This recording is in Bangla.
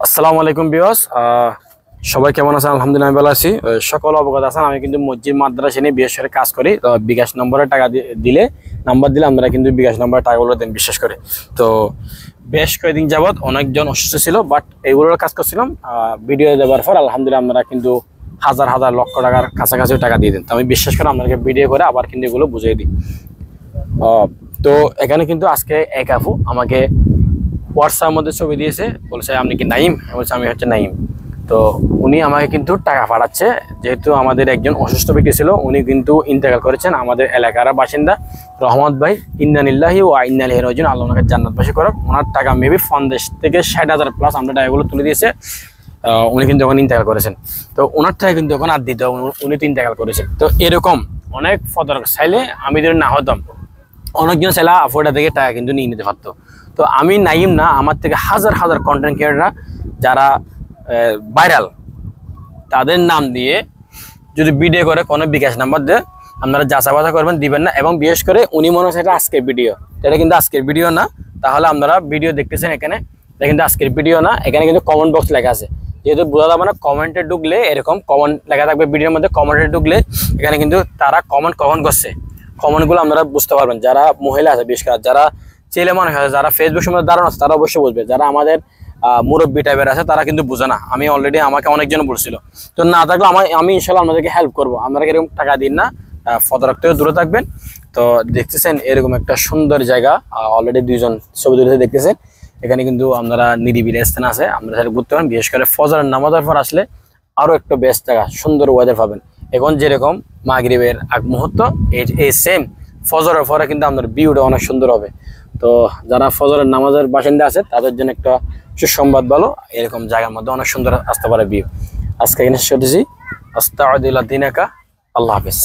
আসসালামু আলাইকুম ভিউয়ার্স, সবাই কেমন আছেন? আলহামদুলিল্লাহ আমি ভালো আছি। সকল অবগত আছেন আমি কিন্তু মসজিদ মাদ্রাসা নিয়ে বিশেষ করে কাজ করি। তো বিকাশ নম্বরে টাকা দিলে আমরা কিন্তু বিকাশ নম্বরে টাকাগুলো দেন বিশেষ করে। তো বেশ কয়েকদিন যাবত অনেকজন অসুস্থ ছিল, বাট এগুলোর কাজ করছিলাম। ভিডিও দেওয়ার পর আলহামদুলিল্লাহ আমরা কিন্তু হাজার হাজার লক্ষ টাকার কাছাকাছি টাকা দিয়ে দেন। তো আমি বিশ্বাস করে আপনাকে ভিডিও করে আবার কিন্তু এগুলো বুঝিয়ে দিই। তো এখানে কিন্তু আজকে এক আপু আমাকে হোয়াটসঅ্যাপের মধ্যে ছবি দিয়েছে, বলছে আপনি কি নাইম? বলছে আমি হচ্ছে নাইম। তো উনি আমাকে কিন্তু টাকা পাঠাচ্ছে, যেহেতু আমাদের একজন অসুস্থ ব্যক্তি ছিল, উনি কিন্তু ইন্তেকাল করেছেন, আমাদের এলাকার বাসিন্দা রহমত ভাই। ইন্না লিল্লাহি ওয়া ইন্না ইলাইহি রাজিউন, আল্লাহ ওনাকে জান্নাতবাসী করুক। ওনার টাকা মেবি 50 থেকে 60,000 প্লাস আমরা টাকাগুলো তুলে দিয়েছে। উনি কিন্তু এখন ইন্তেকাল করেছেন। তো ওনার টাকা কিন্তু এখন আর দিতে, উনি তো ইন্তেকাল করেছেন। তো এরকম অনেক ফতরক চাইলে আমি যদি না হতাম, অনেকজন ছেলে আফোর্ডা থেকে টাকা কিন্তু নিয়ে নিতে পারতো। তো আমি নাইম না, আমার থেকে হাজার হাজার কন্টেন্ট ক্রিয়েটাররা যারা ভাইরাল, তাদের নাম দিয়ে যদি ভিডিও করে কোনো বিকাশ নাম্বার দিয়ে আপনারা যাচা বাছা করবেন, দিবেন না। এবং বিশেষ করে উনি মনে হচ্ছে এটা আজকের ভিডিও, এটা কিন্তু আজকের ভিডিও না। তাহলে আপনারা ভিডিও দেখতেছেন, এখানে এটা কিন্তু আজকের ভিডিও না। এখানে কিন্তু কমেন্ট বক্স লেখা আছে, যেহেতু বোঝা যাবে না। কমেন্টে ঢুকলে এরকম কমেন্ট লেখা থাকবে ভিডিওর মধ্যে। কমেন্টে ঢুকলে এখানে কিন্তু তারা কমেন্ট কখন করছে, কমেন্টগুলো আপনারা বুঝতে পারবেন। যারা মহিলা আছে, বিশেষ করে যারা ছেলে মানুষ আছে, যারা ফেসবুক সম্বন্ধে ধারণা আছে, তারা অবশ্যই বুঝবে। যারা আমাদের মুরব্বী টাইপের আছে তারা কিন্তু বুঝে না। আমি অলরেডি আমাকে অনেকজন বলছিল। তো না থাকলে আমি ইনশাল্লাহ আপনাদেরকে হেল্প করবো। আপনারা এরকম টাকা দিন না, ফতরাক থেকে দূরে থাকবেন। তো দেখতেছেন এরকম একটা সুন্দর জায়গা, অলরেডি দুইজন ছবি তুলতে দেখতেছেন। এখানে কিন্তু আপনারা নিরিবিলি স্থান আছে, আপনারা সেটা ঘুরতে পারেন। বিশেষ করে ফজরের নামাজের পর আসলে আরো একটা বেস্ট জায়গা, সুন্দর ওয়েদার পাবেন। এখন যেরকম মাগরিবের আগ মুহূর্ত, এই সেম ফজরের পরে কিন্তু আপনার ভিউটা অনেক সুন্দর হবে। তো যারা ফজরের নামাজের বাসিন্দা আছে তাদের জন্য একটা সুসংবাদ ভালো, এরকম জায়গার মধ্যে অনেক সুন্দর আসতে পারে ভিউ। আজকে এখানে শেষ করতেছি। আস্তাউযু ইলা দিনাকা। আল্লাহ হাফেজ।